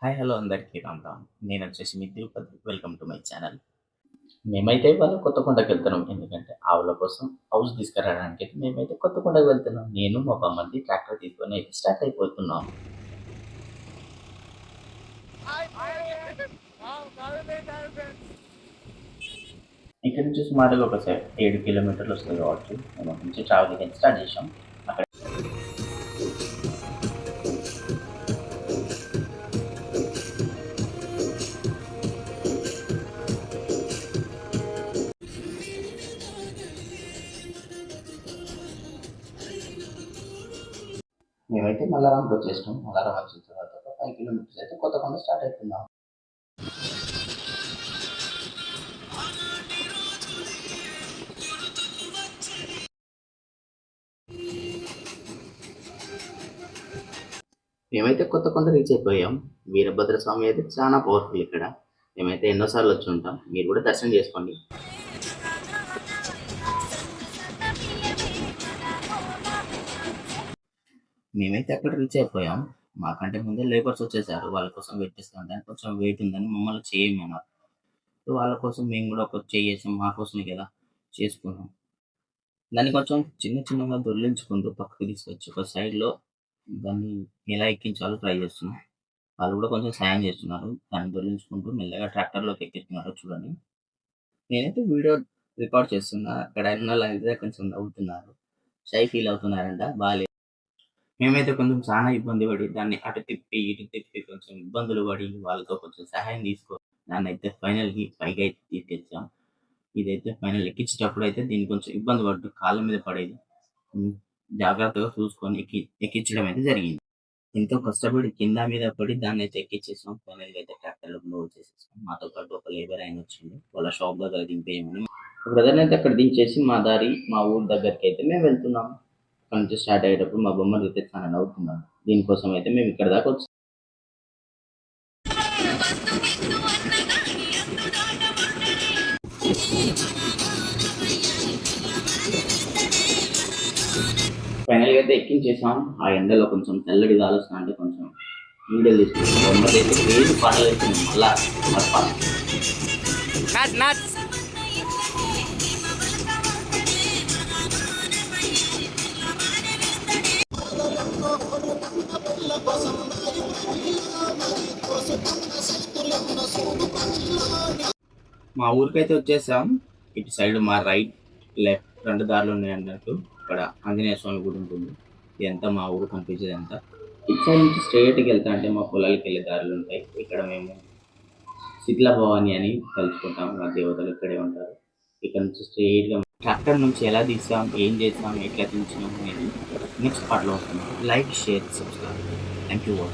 Hi hello అందరికీ రామ్ రామ్. నేను వచ్చేసి మీ Tirupati. Welcome to my channel. మేమైతే ఇవాళ కొత్తకొండకి వెళ్తున్నాం. ఎందుకంటే ఆవుల కోసం హౌస్ తీసుకురావడానికి అయితే మేమైతే కొత్తకొండకి వెళ్తున్నాం. నేను మా బామ్మర్ది ట్రాక్టర్ తీసుకొని అయితే స్టార్ట్ అయిపోతున్నాం. ఇక్కడ నుంచి సుమారుగా ఒక 7 కిలోమీటర్లు వస్తుంది కావచ్చు. మేము అక్కడి నుంచి ట్రావెలింగ్ అయితే స్టార్ట్ చేసాం. అక్కడ మేమైతే మల్లారాంకి వచ్చేసినాం. మల్లారం వచ్చిన తర్వాత ఒక 5 కిలోమీటర్స్ అయితే కొత్తకొండ స్టార్ట్ అవుతున్నాం. మేమైతే కొత్తకొండ రీచ్ అయిపోయాం. వీరభద్ర స్వామి అయితే చాలా పవర్ఫుల్ ఇక్కడ. మేమైతే ఎన్నోసార్లు వచ్చి ఉంటాం. మీరు కూడా దర్శనం చేసుకోండి. మేమైతే అక్కడ రీచ్ అయిపోయాం. మాకంటే ముందే లేబర్స్ వచ్చేసారు. వాళ్ళ కోసం వెయిట్ చేస్తుంటే కొంచెం వెయిట్ ఉందని మమ్మల్ని చేయమన్నారు. సో వాళ్ళ కోసం మేము కూడా ఒక చేసాం. మా కోసమే కదా చేసుకున్నాం. దాన్ని కొంచెం చిన్న చిన్నగా దొర్లించుకుంటూ పక్కకి తీసుకొచ్చి ఒక సైడ్లో దాన్ని ఎలా ఎక్కించాలో ట్రై చేస్తున్నాం. వాళ్ళు కూడా కొంచెం సాయం చేస్తున్నారు. దాన్ని దొర్లించుకుంటూ మెల్లగా ట్రాక్టర్లోకి ఎక్కిస్తున్నారు చూడండి. నేనైతే వీడియో రికార్డ్ చేస్తున్నా. అక్కడ ఉన్న వాళ్ళు అయితే కొంచెం నవ్వుతున్నారు. షై ఫీల్ అవుతున్నారంట. బాగా మేమైతే కొంచెం చాలా ఇబ్బంది పడి దాన్ని అటు తిప్పి ఇటు తిప్పి కొంచెం ఇబ్బందులు పడి వాళ్ళతో కొంచెం సహాయం తీసుకో దాన్నైతే ఫైనల్‌కి పైకి అయితే తీసుకొచ్చాం. ఇదైతే ఫైనల్ ఎక్కించేటప్పుడు అయితే దీన్ని కొంచెం ఇబ్బంది పడ్డు కాళ్ళ మీద పడేది. హ్మ్. జాగ్రత్తగా చూసుకొని ఎక్కించడం అయితే జరిగింది. ఎంతో కష్టపడి కింద మీద పడి దాన్నైతే ఎక్కించేసాం. ఫైనల్‌గా అయితే ట్రాక్టర్‌లోకి లోడ్ చేసేసాం. మాతో పాటు ఒక లేబర్ ఆయన వచ్చిండు. వాళ్ళ షాప్ దగ్గర దింపేయమని. బ్రదర్‌నైతే అక్కడ దించేసి మా ఊరు దగ్గరికైతే మేము వెళ్తున్నాం. అక్కడి నుంచి స్టార్ట్ అయ్యేటప్పుడు మా బొమ్మలు అయితే చాలా నవ్వుతున్నాడు. దీనికోసం అయితే మేము ఇక్కడ దాకా వచ్చాం. ఫైనల్‌గా అయితే ఎక్కించేసాం. ఆ ఎండలో కొంచెం తెల్లటి గాలి వస్తా అంటే కొంచెం వీడియోలు తీసుకున్నాం. బొమ్మలు అయితే వేసి పాటలు వేస్తున్నాం. మళ్ళా మరపాలి. మా ఊరికైతే వచ్చేసాం. ఇటు సైడ్ మా రైట్, లెఫ్ట్ 2 దారులు ఉన్నాయన్నట్టు. ఇక్కడ ఆంజనేయ స్వామి గుడి ఉంటుంది. ఇదంతా మా ఊరు కనిపించేదంతా. ఇటు సైడ్ నుంచి స్ట్రెయిట్‌గా వెళ్తా అంటే మా పొలాలకెళ్ళే దారులుంటాయి. ఇక్కడ మేము శీతల భవాని అని తలుచుకుంటాం. మా దేవతలు ఇక్కడే ఉంటారు. ఇక్కడ నుంచి స్ట్రెయిట్‌గా ట్రాక్టర్ నుంచి ఎలా తీసాం, ఏం చేసాం, ఎట్లా దించినాం అనేది నెక్స్ట్ పార్ట్‌లో వస్తుంది. Like, share, subscribe. Thank you watching.